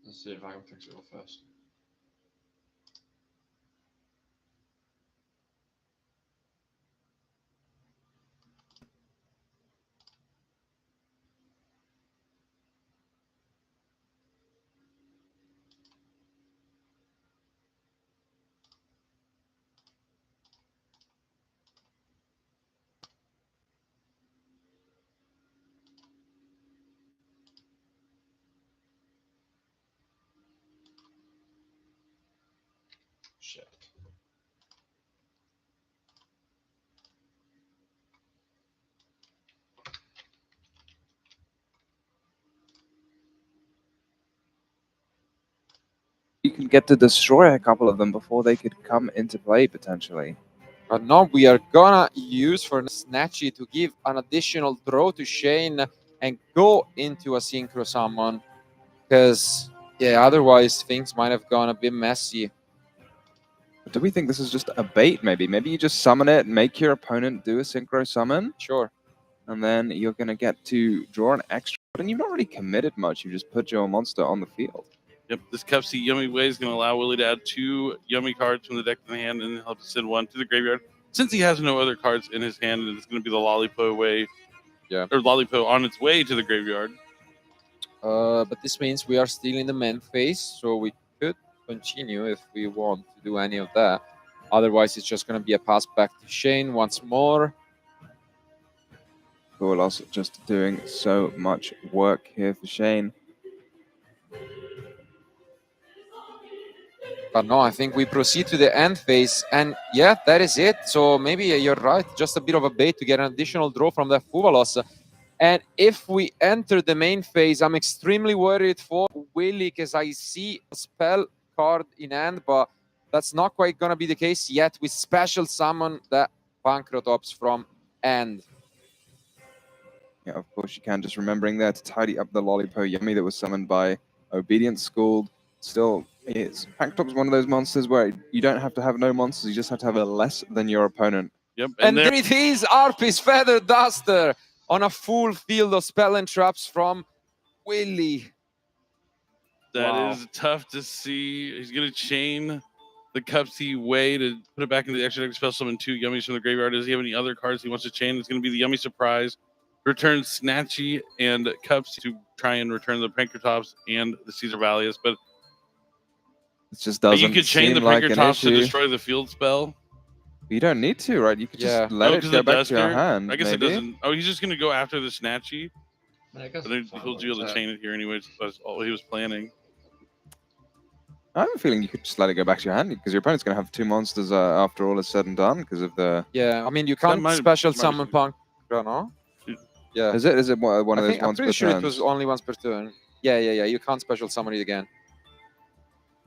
Let's see if I can fix it real fast. Shit. You can get to destroy a couple of them before they could come into play potentially. But no, we are gonna use for Snatchy to give an additional draw to Shane and go into a synchro summon. Because, yeah, otherwise things might have gone a bit messy. But do we think this is just a bait maybe? Maybe you just summon it, make your opponent do a synchro summon, Sure. and then you're going to get to draw an extra. And you've not really committed much. You just put your monster on the field. Yep, this Cupsy Yummy Way is going to allow Willie to add 2 Yummy cards from the deck to the hand, and he'll have to send 1 to the graveyard. Since he has no other cards in his hand, it's going to be the Lollipo Way. Yeah. Or Lollipo on its way to the graveyard. But this means we are still in the main phase, so we could continue if we want to do any of that. Otherwise, it's just going to be a pass back to Shane once more. Gorlos just doing so much work here for Shane. But no, I think we proceed to the end phase, and yeah, that is it. So maybe you're right, just a bit of a bait to get an additional draw from the Fuvalos. And if we enter the main phase, I'm extremely worried for Willie because I see a spell card in hand, but that's not quite going to be the case yet. We special summon the Pancratops from end. Yeah, of course you can. Just remembering there to tidy up the Lollipo Yummy that was summoned by Obedient Schooled. Still, Pancratop's one of those monsters where you don't have to have no monsters, you just have to have a less than your opponent. Yep, And there it is, Arpy's Feather Duster on a full field of spell and traps from Willie. That is tough to see. He's going to chain the Cupsy Way to put it back into the extra deck spell summon 2 Yummies from the graveyard. Does he have any other cards he wants to chain? It's going to be the Yummy Surprise. Return Snatchy and Cups to try and return the Pancratops and the Caesar Valius. But it just doesn't you could chain the like Pancratops to destroy the field spell. You don't need to, right? You could just let it go back to your hand. I guess maybe. it doesn't. Oh, he's just going to go after the Snatchy. I guess But then he'll be able to chain it here anyways. That's all he was planning. I have a feeling you could just let it go back to your hand because your opponent's going to have 2 monsters after all is said and done because of the. Yeah, I mean you can't special summon Pancra, no? Yeah. Is it one of those ones per turn? I'm pretty sure it was only once per turn. Yeah. You can't special summon it again.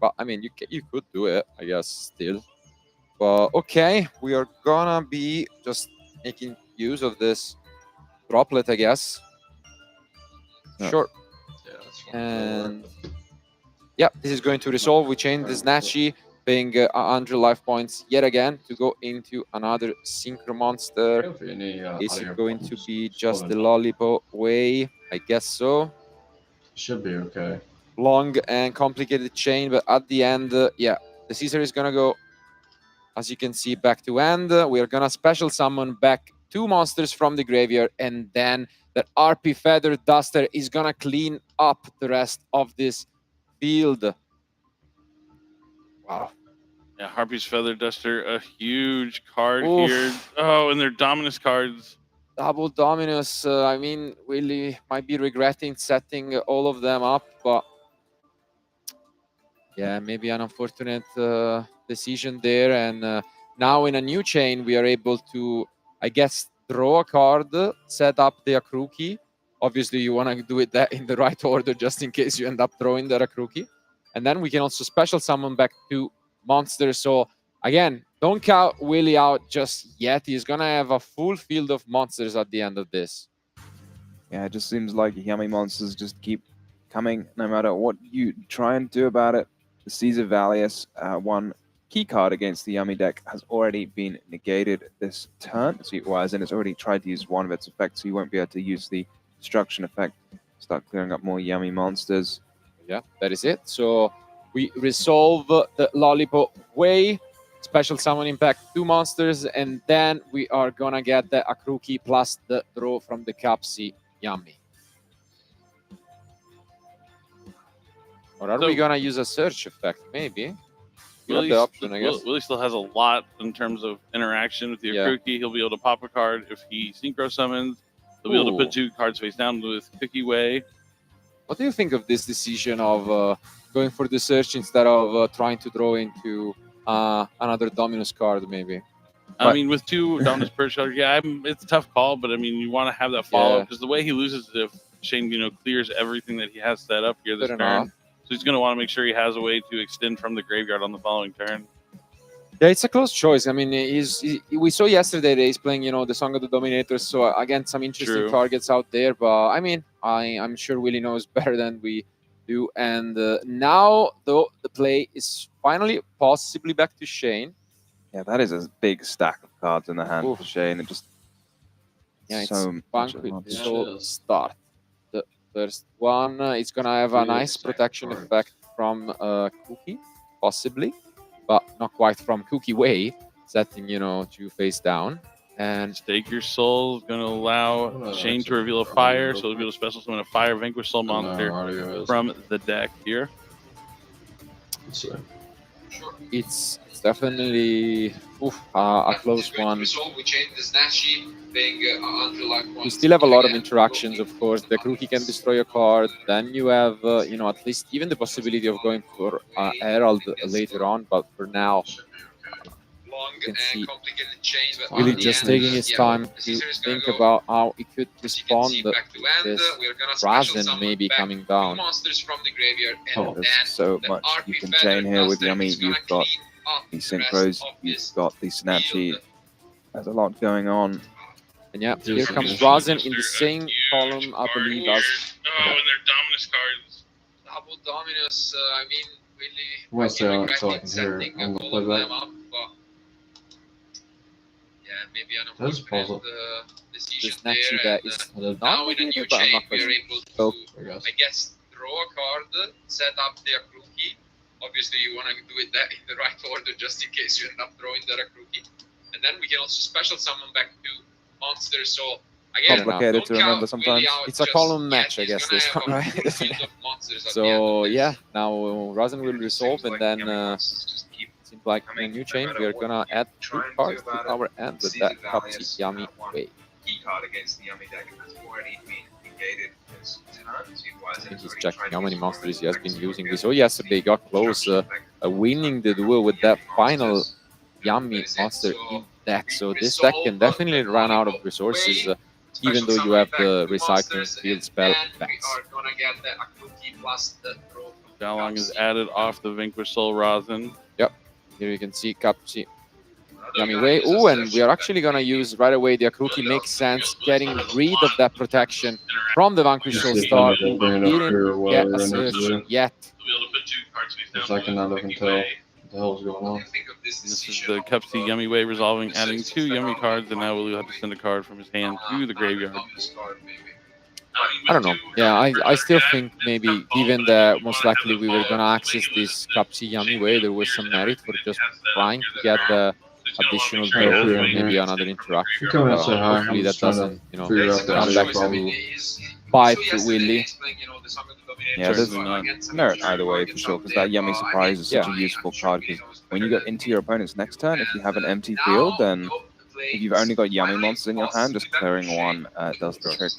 But I mean, you could do it, I guess, still. But okay, we are gonna be just making use of this droplet, I guess. Yeah. Sure. Yeah, that's fine. And yeah, this is going to resolve. We change the Snatchy, paying 100 life points yet again to go into another Synchro monster. Is it going to be just the Lollipo Way? I guess so. Should be okay. Long and complicated chain, but at the end, yeah, the Caesar is gonna go, as you can see, back to end. We are gonna special summon back 2 monsters from the graveyard, and then the RP Feather Duster is gonna clean up the rest of this field. Wow. Yeah, Harpy's Feather Duster, a huge card here. Oh, and they're Dominus cards. Double Dominus. I mean, Willie might be regretting setting all of them up, but yeah, maybe an unfortunate decision there. And now in a new chain, we are able to, I guess, draw a card, set up the Akruki. Obviously, you want to do it that in the right order, just in case you end up drawing the Akruki. And then we can also special summon back 2 monsters. So again, don't count Willie out just yet. He's going to have a full field of monsters at the end of this. Yeah, it just seems like Yummy monsters just keep coming no matter what you try and do about it. The Caesar Valius, 1 key card against the Yummy deck, has already been negated this turn. Whereas it's already tried to use 1 of its effects, so you won't be able to use the destruction effect. Start clearing up more Yummy monsters. Yeah, that is it. So we resolve the Lollipop Way, special summon impact 2 monsters, and then we are gonna get the Akruki plus the draw from the Capsi Yummy. Or are we So- gonna use a search effect? Maybe. We have Willie, the option, I guess. Willie still has a lot in terms of interaction with the Yeah. Akruki. He'll be able to pop a card if he synchro summons. He'll be able to Ooh. put 2 cards face down with Cookie Way. What do you think of this decision of going for the search instead of trying to draw into another Dominus card, maybe? I Right. mean, with 2 Dominus Purge cards, yeah, it's a tough call, but I mean, you want to have that follow Yeah. because the way he loses is if Shane, clears everything that he has set up here this Fair turn. enough. So he's going to want to make sure he has a way to extend from the graveyard on the following turn. Yeah, it's a close choice. I mean, we saw yesterday that he's playing, the Song of the Dominators. So again, some interesting True. targets out there. But I mean, I'm sure Willie knows better than we do. And now, though, the play is finally possibly back to Shane. Yeah, that is a big stack of cards in the hand Oof. for Shane. It just Yeah, so it's much Vanquish advantage. Yeah, Soul it is. start. The first one, it's gonna have a Really nice exciting protection card. effect from Cookie, possibly, but not quite from Cookie Way, setting to face down. And Stake Your Soul is going to allow Oh, Shane that's to a- reveal a fire, so he'll be able to special summon a fire Vanquish Soul monster from the deck here. it's definitely a close one. We still have a lot of interactions, of course. The Cookie can destroy a card. Then you have, at least even the possibility of going for Herald later on. But for now, you can see really just taking his time to think about how he could respond to this Razen maybe coming down. Oh, there's so much you can chain here with Yummy. You've got the synchros, you've got the Snatchy. There's a lot going on. And yeah, here There's comes a- Razen in the same column, I believe, as Oh, and they're Dominus cards. Double Dominus, I mean, really. Well, so- regretting so I can hear setting on the all of playback. them up, but yeah, maybe an That is unfortunate puzzle. decision the Snatchy there. that is And not now in a new negative, but I'm chain, not we are quite able to, So- I guess. I guess, draw a card, set up the Akruki. Obviously, you want to do it that in the right order, just in case you end up drawing the Akruki. And then we can also special summon back 2 monsters. So again, Complicated don't to remember count sometimes. Willie out It's a just column yet. match, I He's guess, gonna this have one, a right? full field of monsters at the end So of this. yeah, now Razen will resolve, and then seems like in a new chain we are gonna add 2 cards to our end with that Capsi Yummy Way. Key card against the Yummy deck has already been negated this turn. I think he's checking how many monsters he has been using. We saw yesterday he got close, winning the duel with that final Yummy monster in deck. So this deck can definitely run out of resources, even though you have the recycling field spell backs. Dalong is added off the Vanquish Soul Razen. Here you can see Capsi Yummy Way. Oh, and we are actually gonna use right away the Akruki. Makes sense, getting rid of that protection from the Vanquish Soul Star, who Bring it up here didn't while get we're a in search position. yet. Because I cannot even tell what the hell's going on. This is the Cupsy Yummy Way resolving, adding 2 Yummy cards, and now Willie will have to send a card from his hand to the graveyard. I don't know. Yeah, I still think maybe, given that most likely we were gonna access this Capsi Yummy Way, there was some merit for just trying to get the additional draw Yeah, or yeah. maybe another interaction. Come and say hi. Hopefully I'm that just trying to doesn't, figure out the come audio back problem. to bite Willie. Yeah, there's Certainly merit either way for sure, because that Yummy Surprise is such a useful card. Because when you get into your opponent's next turn, if you have an empty field, then if you've only got Yummy monsters in your hand, just clearing one does the trick.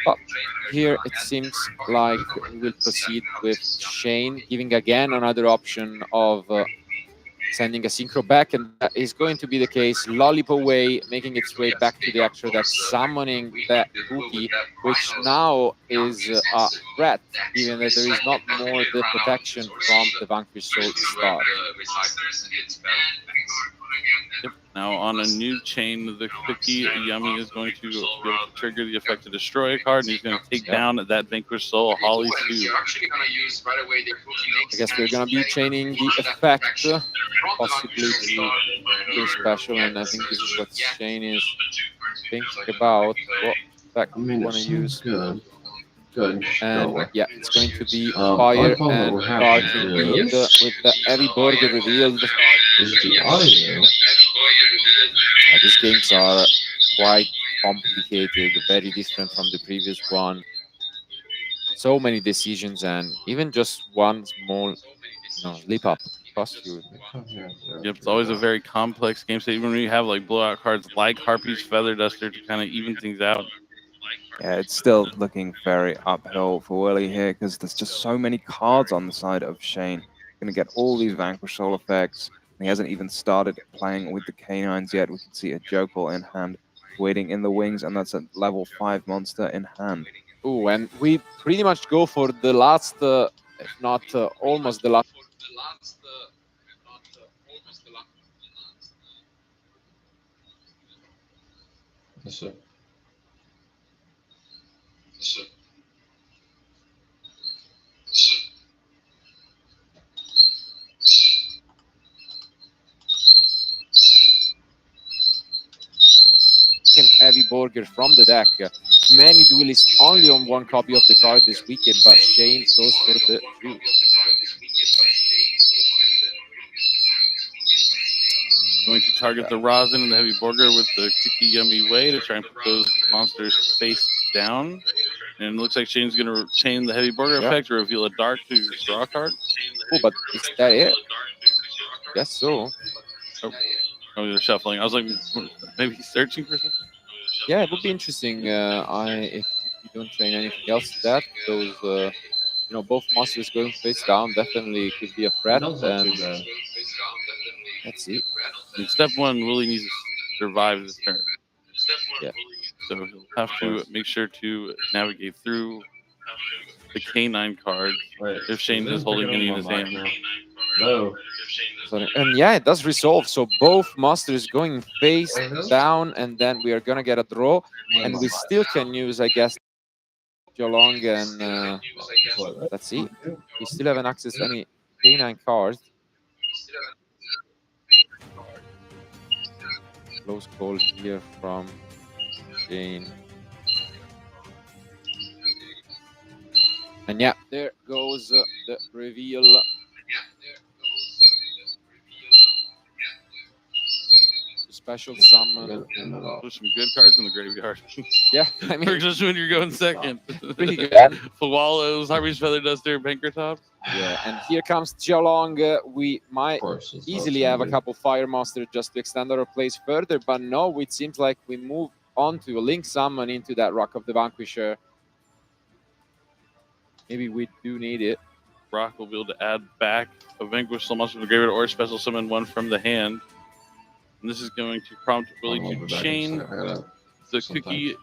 But here it seems like we will proceed with Shane, giving again another option of sending a synchro back, and that is going to be the case. Lollipop Way making its way back to the extra deck, summoning that Cookie, which now is a threat, given that there is not more the protection from the Vanquish Soul Star. Now on a new chain, the Cookie Yummy is going to be able to trigger the effect to destroy a card, and he's going to take down that Vanquish Soul Holly 2. I guess we're going to be chaining the effect, possibly to do special, and I think this is what Shane is thinking about. What effect I we mean, want it to seems use. good. Good. And Go. yeah, it's going to be I fire like how and we're having Dark this. indeed with the heavy burger revealed. Is the audio? These games are quite complicated, very different from the previous one. So many decisions, and even just one small, slip up cost you. Yep, it's always a very complex game state. Even when you have like blowout cards like Harpy's Feather Duster to kind of even things out. Yeah, it's still looking very uphill for Willie here because there's just so many cards on the side of Shane. Going to get all these Vanquish Soul effects. He hasn't even started playing with the Canines yet. We can see a Jokel in hand waiting in the wings, and that's a level 5 monster in hand. Oh, and we pretty much go for the last, if not almost the last. Yes, sir. Heavy burger from the deck. Many duelists only on one copy of the card this weekend, but Shane goes for the two. Going to target the Rosin and the Heavy Burger with the Cookie Yummy Way to try and put those monsters face down. And it looks like Shane's going to chain the Heavy Burger effect to reveal a Dark to draw a card. Oh, but is that it? Guess so. Oh, you're shuffling. I was like, maybe he's searching for something. Yeah, it would be interesting. If you don't train anything else, that those both monsters going face down definitely could be a threat. Not too And bad. let's see. And step one, Willie needs to survive this turn. Yeah. So he'll have to make sure to navigate through the Canine card Wait, if Shane is holding any in his hand. No. And yeah, it does resolve. So both monsters going face down, and then we are gonna get a draw, and we still can use, I guess, Jolong and let's see. We still haven't accessed any Canine cards. Close call here from Shane. And yeah, there goes the reveal. Special summon. There's some good cards in the graveyard. Yeah, I mean, just when you're going second. pretty good. Fawallows, Harvey's Feather Duster, Bankertop. Yeah, and here comes Jialong. We might easily have a couple Fire Monsters just to extend our plays further, but no, it seems like we move on to a Link Summon into that Rock of the Vanquisher. Maybe we do need it. Rock will be able to add back a Vanquish Soul Monster from the graveyard or special summon one from the hand. And this is going to prompt Willie to chain the Cookie